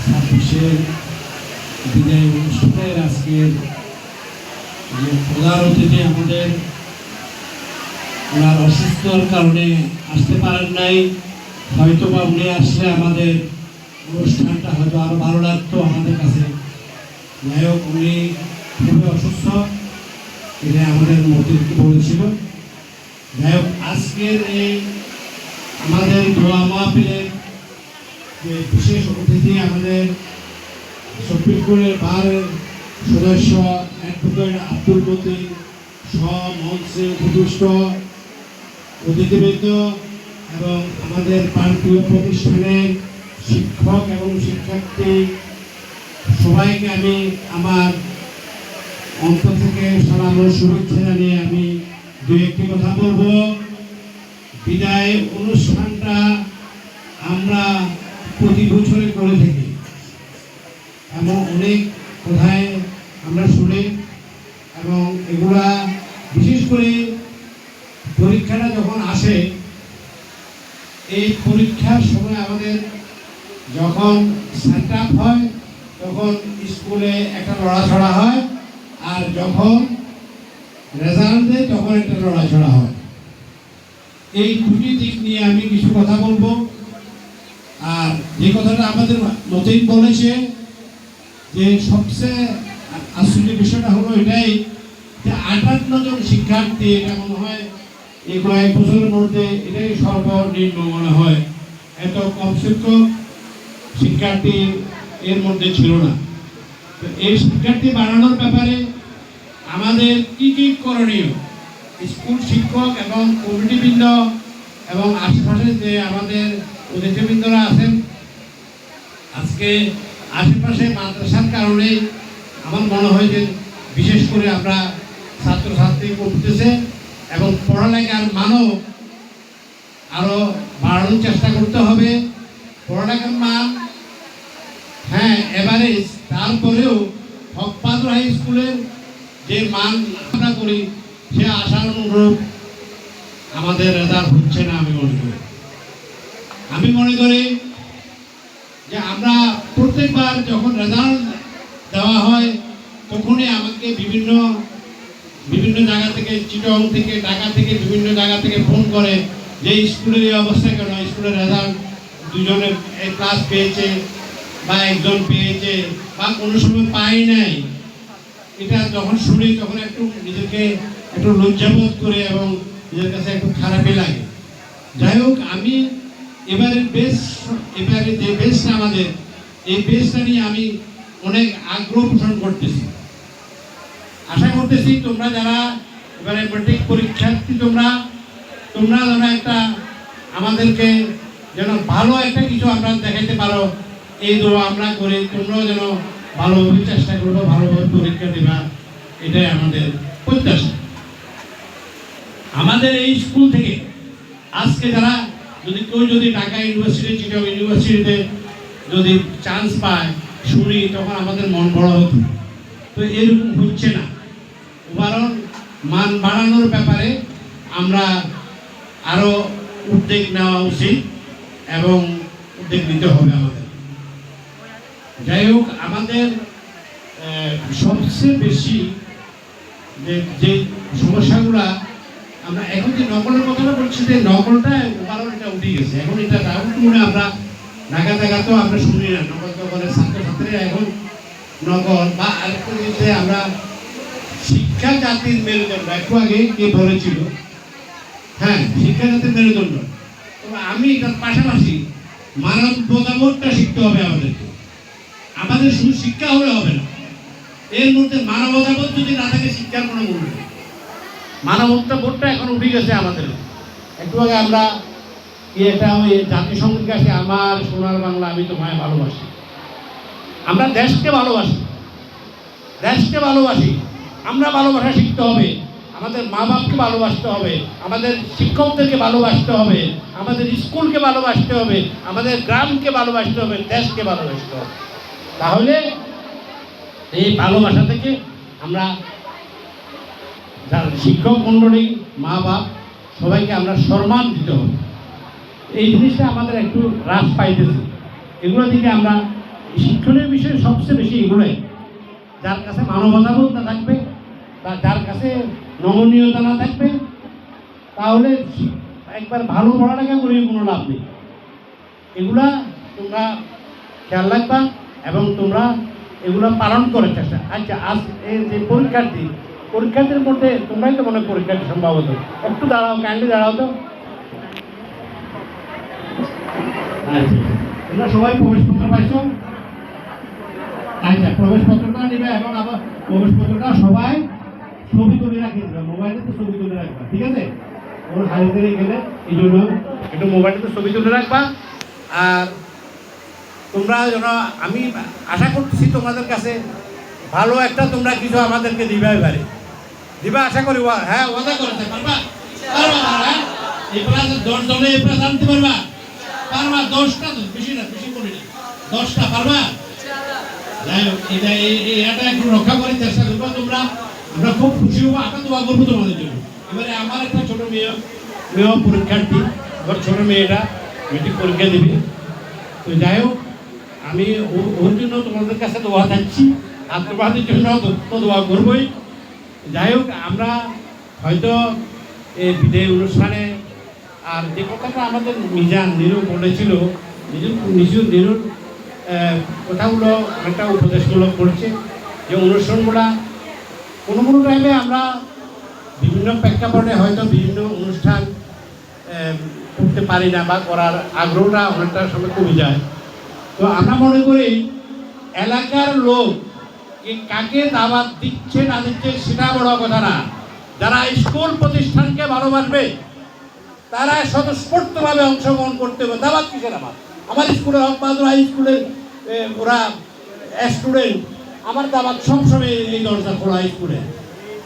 ছাব্বিশের বিদায় অনুষ্ঠানের আজকের যে প্রধান অতিথি আমাদের ওনার অসুস্থতার কারণে আসতে পারেন নাই, হয়তো বা উনি আসলে আমাদের অনুষ্ঠানটা হয়তো আরো ভালো লাগতো আমাদের কাছে। যাই হোক, উনি খুবই অসুস্থ, এটা আমাদের মন্ত্রীকে বলেছিল। যাই হোক, আজকের এই আমাদের দোয়া মাহফিলের যে বিশেষ অতিথি আমাদের শফিকুরের বারের সদস্য অ্যাডভোকেট আব্দুল মতিন সহ মঞ্চে উপবিষ্ট অতিথিবৃন্দ এবং আমাদের প্রান্তীয় প্রতিষ্ঠানের শিক্ষক এবং শিক্ষার্থী সবাইকে আমি আমার অন্তর থেকে সালাম ও শুভেচ্ছা জানিয়ে আমি দু একটি কথা বলবো। বিদায় অনুষ্ঠানটা আমরা প্রতি বছরে করে থাকি এবং অনেক কোথায় আমরা শুনি, এবং এগুলা বিশেষ করে পরীক্ষাটা যখন আসে, এই পরীক্ষার সময় আমাদের যখন সেট আপ হয় তখন স্কুলে একটা লড়াছড়া হয়, আর যখন রেজাল্ট দেয় তখন একটা লড়াছড়া হয়। এই দুটি দিক নিয়ে আমি কিছু কথা বলবো। আর যে কথাটা আমাদের মতিন বলেছে যে সবচেয়ে আসলে বিষয়টা হলো এটাই যে 58 জন শিক্ষার্থী, এটা মনে হয় এই কয়েক বছরের মধ্যে এটাই সর্বনিম্ন মনে হয়, এত কম সংখ্যক শিক্ষার্থী এর মধ্যে ছিল না। তো এই শিক্ষার্থী বাড়ানোর ব্যাপারে আমাদের কি কি করণীয়, স্কুল শিক্ষক এবং কমিটিবৃন্দ এবং আশেপাশে যে আমাদের অতিথিবৃন্দরা আছেন, আজকে আশেপাশে মাদ্রাসার কারণে আমার মনে হয় যে বিশেষ করে আমরা ছাত্রছাত্রী করতেছে এবং পড়ালেখার মানও আরো বাড়ানোর চেষ্টা করতে হবে। পড়ালেখার মান হ্যাঁ এভারেজ, তারপরেও হকপাত্র হাই স্কুলের যে মান আমরা করি সে আশার অনুরূপ আমাদের রেজাল্ট হচ্ছে না। আমি মনে করি যে আমরা প্রত্যেকবার যখন রেজাল্ট দেওয়া হয় তখনই আমাকে বিভিন্ন জায়গা থেকে, চিটং থেকে, ঢাকা থেকে, বিভিন্ন জায়গা থেকে ফোন করে যে স্কুলের এই অবস্থা কেন, স্কুলের রেজাল্ট দুজনে ক্লাস পেয়েছে বা একজন পেয়েছে বা কোনো সময় পাই নাই। এটা যখন শুনি তখন একটু নিজেকে একটু লজ্জাবোধ করে এবং নিজের কাছে একটু খারাপই লাগে। যাই হোক, আমি এবারে যে বেসটা আমাদের, এই বেসটা নিয়ে আমি অনেক আগ্রহ পোষণ করতেছি। আশা করতেছি তোমরা যারা এবারে ম্যাট্রিক পরীক্ষার্থী তোমরা যেন একটা আমাদেরকে যেন ভালো একটা কিছু আমরা দেখাইতে পারো, এই দোয়া আমরা করি। তোমরাও যেন ভালোভাবে চেষ্টা করবো, ভালোভাবে পরীক্ষা দেবা, এটাই আমাদের প্রত্যাশা। আমাদের এই স্কুল থেকে আজকে যারা যদি ঢাকা ইউনিভার্সিটি, চিটাগং ইউনিভার্সিটিতে যদি চান্স পায় শুনি, তখন আমাদের মন বড় হতো। তো এরকম হচ্ছে না। বরং মান বাড়ানোর ব্যাপারে আমরা আরো উদ্যোগ নেওয়া উচিত এবং উদ্যোগ নিতে হবে আমাদের। যাই হোক, আমাদের সবচেয়ে বেশি যে সমস্যাগুলা আমরা এখন যে নকলের কথাটা বলছি, যে নকলটা কারণ এটা উঠে গেছে, এখন এটা মনে আমরা ঢাকা তো আমরা শুনি না। নকল করে ছাত্রছাত্রীরা এখন নকল বা আরেকটা জিনিসে আমরা শিক্ষা জাতির মেরুদণ্ড, একটু আগে কে বলেছিল, হ্যাঁ শিক্ষা জাতির মেরুদণ্ড। তবে আমি এটার পাশাপাশি মানবতাবোধটা শিখতে হবে আমাদেরকে। আমাদের শুধু শিক্ষা হলে হবে না, এর মধ্যে মানবতাবোধ যদি না থাকে শিক্ষার কোনো মূল্য নেই। মানবতাবোধটা এখন উঠে গেছে আমাদের। একটু আগে আমরা এটা ওই জাতিসংঘের কাছে আমার সোনার বাংলা আমি তোমায় ভালোবাসি। আমরা দেশকে ভালোবাসি। আমরা ভালোবাসা শিখতে হবে, আমাদের মা বাপকে ভালোবাসতে হবে, আমাদের শিক্ষকদেরকে ভালোবাসতে হবে, আমাদের স্কুলকে ভালোবাসতে হবে, আমাদের গ্রামকে ভালোবাসতে হবে, দেশকে ভালোবাসতে হবে। তাহলে এই ভালোবাসা থেকে আমরা শিক্ষক মণ্ডলী, মা বাপ সবাইকে আমরা সম্মান দিতে হবে। এই জিনিসটা আমাদের একটু হ্রাস পাইতেছে। এগুলো থেকে আমরা শিক্ষণীয় বিষয় সবচেয়ে বেশি এগুলোই, যার কাছে মানবতাবোধ না থাকবে বা যার কাছে নমনীয়তা না থাকবে, তাহলে একবার ভালো পড়ালেখা করে কোনো লাভ নেই। এগুলা তোমরা খেয়াল রাখবা এবং তোমরা এগুলো পালন করার চেষ্টা। আচ্ছা, আজ এই যে পরীক্ষার্থীর মধ্যে তোমরাই তো মনে হয় পরীক্ষার্থী সম্ভবত, একটু দাঁড়াও, কাইন্ডলি দাঁড়াও তো। আচ্ছা, তোমরা সবাই প্রবেশপত্র পাইছো? আচ্ছা, প্রবেশপত্রটা নেবে এবং আবার প্রবেশপত্রটা সবাই ছবি তুলে রাখে দেবে, মোবাইলে তো ছবি তুলে রাখবা, ঠিক আছে? ওর হাইওয়ে গেলে এই জন্য একটু মোবাইলে তো ছবি তুলে রাখবা। আর তোমরা যেন, আমি আশা করতেছি তোমাদের কাছে ভালো একটা তোমরা কিছু আমাদেরকে দিবা, এবারে দিবা আশা করি। হ্যাঁ, ওয়াদা করতে পারবা? হ্যাঁ, এই প্লাসে 10 জনে এই প্লাস আনতে পারবা? পারবা? 10টা তো, বেশি না, বেশি করি না, 10টা পারবা? যাই হোক, এটা একটু রক্ষা করে চেষ্টা করবো তোমরা। আমরা খুব খুশি হবো, আশা দোয়া করবো তোমাদের জন্য। এবারে আমার একটা ছোট মেয়ে পরীক্ষার্থী, আবার ছোট মেয়েটা মেট্রিক পরীক্ষা দেবে। তো যাই হোক, আমি ওর জন্য তোমাদের কাছে দোয়া চাচ্ছি, আর তোমাদের জন্য তো দোয়া করবোই। যাই হোক, আমরা হয়তো এই বিদায় অনুষ্ঠানে, আর যে কথাটা আমাদের নিরু বলেছিল, নিরুর কথাগুলো অনেকটা উপদেশমূলক করেছে, যে অনুষ্ঠানগুলা কোনো টাইমে আমরা বিভিন্ন প্রেক্ষাপটে হয়তো বিভিন্ন অনুষ্ঠান করতে পারি না বা করার আগ্রহটা অনেকটা সময় কমে যায়। তো আমরা মনে করি এলাকার লোক কাকে দাওয়াত দিচ্ছে না দিচ্ছে সেটা বড় কথা না, যারা স্কুল প্রতিষ্ঠানকে ভালোবাসবে তারা স্বতঃস্ফূর্তভাবে অংশগ্রহণ করতে হবে। দাওয়াত কিসের? আমার স্কুলের হকবাদুর হাই স্কুলের ওরা স্টুডেন্ট, আমার দাওয়াত সবসময় এই দরজা খোলা। স্কুলে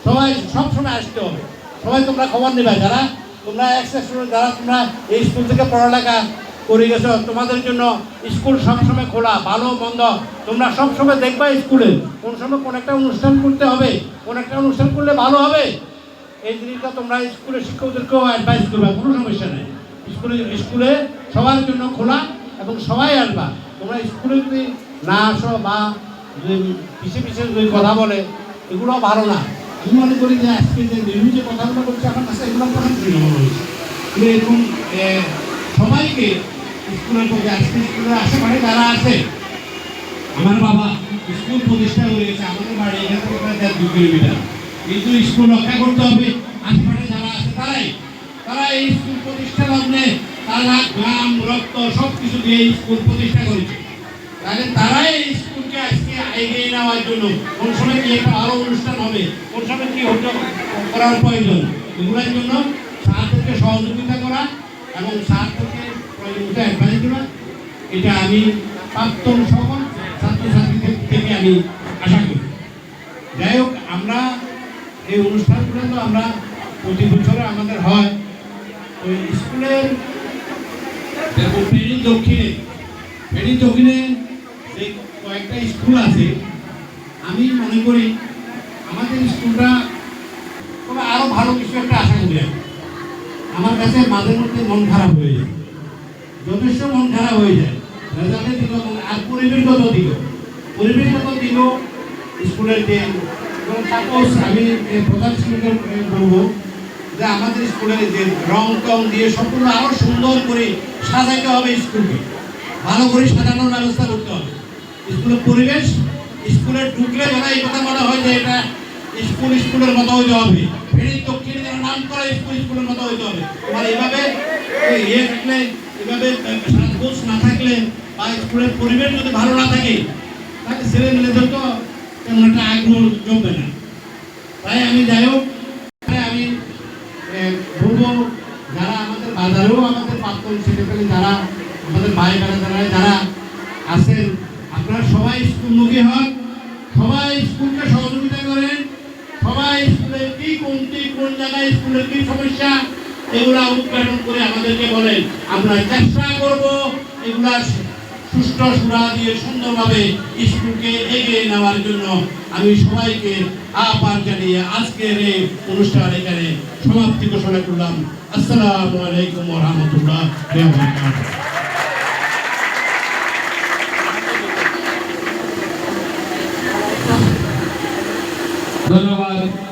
সবাই সবসময় আসতে হবে। সবাই তোমরা খবর নেবে, যারা তোমরা স্টুডেন্ট, যারা তোমরা এই স্কুল থেকে পড়ালেখা করে গেছো, তোমাদের জন্য স্কুল সবসময় খোলা। ভালো মন্দ তোমরা সবসময় দেখবা স্কুলে কোন সময় কোন একটা অনুষ্ঠান করতে হবে, কোন একটা অনুষ্ঠান করলে ভালো হবে, এই জিনিসটা তোমরা স্কুলের শিক্ষকদেরকেও অ্যাডভাইস করবা। কোনো সমস্যা নেই, স্কুলে সবার জন্য খোলা এবং সবাই আসবা। তোমরা স্কুলে যদি না আসো বা পিছিয়ে পিছিয়ে যদি কথা বলে, এগুলো ভালো না। আমি মনে করি যে আজকে যে নিরু যে কথাগুলো বলছে, আমার কাছে এগুলো প্রশংসনীয় মনে হয়েছে। এরকম সবাইকে স্কুলের প্রতি, আজকে স্কুলের আশেপাশে যারা আছে, আমার বাবা স্কুল প্রতিষ্ঠা হয়ে গেছে, আমাদের বাড়ি এখান থেকে প্রায় 2 কিলোমিটার, কিন্তু স্কুল রক্ষা করতে হবে। আশেপাশে যারা আছে তারা এই স্কুল প্রতিষ্ঠা লগ্নে তারা গ্রাম রক্ত সব কিছু দিয়ে স্কুল প্রতিষ্ঠা করেছে। তাহলে তারাই এই স্কুলকে আজকে এগিয়ে নেওয়ার জন্য কোন সময় কি একটা আরো অনুষ্ঠান হবে, কোন সময় কি করার প্রয়োজন, এগুলোর জন্য স্যারদেরকে সহযোগিতা করা এবং স্যারদেরকে প্রয়োজনীয় অ্যাডভাইস করা, এটা আমি প্রাক্তন সকল ছাত্রছাত্রীদের থেকে আমি আশা করি। যাই হোক, আমরা এই অনুষ্ঠানগুলো তো আমরা প্রতি বছরে আমাদের হয়। ওই স্কুলের ফেনী দক্ষিণে যে কয়েকটা স্কুল আছে, আমি মনে করি আমাদের স্কুলটা তবে আরো ভালো কিছু একটা আশা করি। আমার কাছে মাঝে মধ্যে মন খারাপ হয়ে যায়, যথেষ্ট মন খারাপ হয়ে যায় রেজাল্টের দিকে। আর পরিবেশগত দিকেও স্কুলের যে, সাপোজ আমি প্রধান শিক্ষকের বলবো যে আমাদের স্কুলের যে রং টং দিয়ে সম্পূর্ণ আরো সুন্দর করে সাজাইতে হবে, স্কুলকে ভালো করে সাজানোর ব্যবস্থা করতে হবে। স্কুলের পরিবেশ, স্কুলে ঢুকলে যেন এই কথা মনে হয় যে এটা স্কুলের মতো হইতে হবে। ফেনী দক্ষিণে যেন নাম করা স্কুলের মতো হইতে হবে। তোমার এইভাবে থাকলে, এইভাবে সাজগোজ না থাকলে বা স্কুলের পরিবেশ যদি ভালো না থাকে, তাহলে ছেলে মেয়েদের তো তেমন একটা আগ্রহ জমবে না। তাই আমি যাই হোক, আমি বলবো যারা আমাদের বাজারেও আমাদের প্রাক্তন ছেলেপেলে যারা আমাদের ভাই বোনেরা যারা আছেন, আপনারা সবাই স্কুলমুখী হন, সবাই স্কুলকে সহযোগিতা করেন, সবাই স্কুলের কি কমতি, কোন জায়গায় স্কুলের কি সমস্যা, এগুলা উদ্ঘাটন করে আমাদেরকে বলেন। আমরা চেষ্টা করব এগুলা সুষ্ঠু সুরা দিয়ে সুন্দরভাবে স্কুলকে এগিয়ে নেওয়ার জন্য আমি সবাইকে আহ্বান জানিয়ে আজকের এই অনুষ্ঠান এখানে সমাপ্তি ঘোষণা করলাম। আসসালামু আলাইকুম ওয়া রাহমাতুল্লাহি ওয়া বারাকাতুহু। ধন্যবাদ।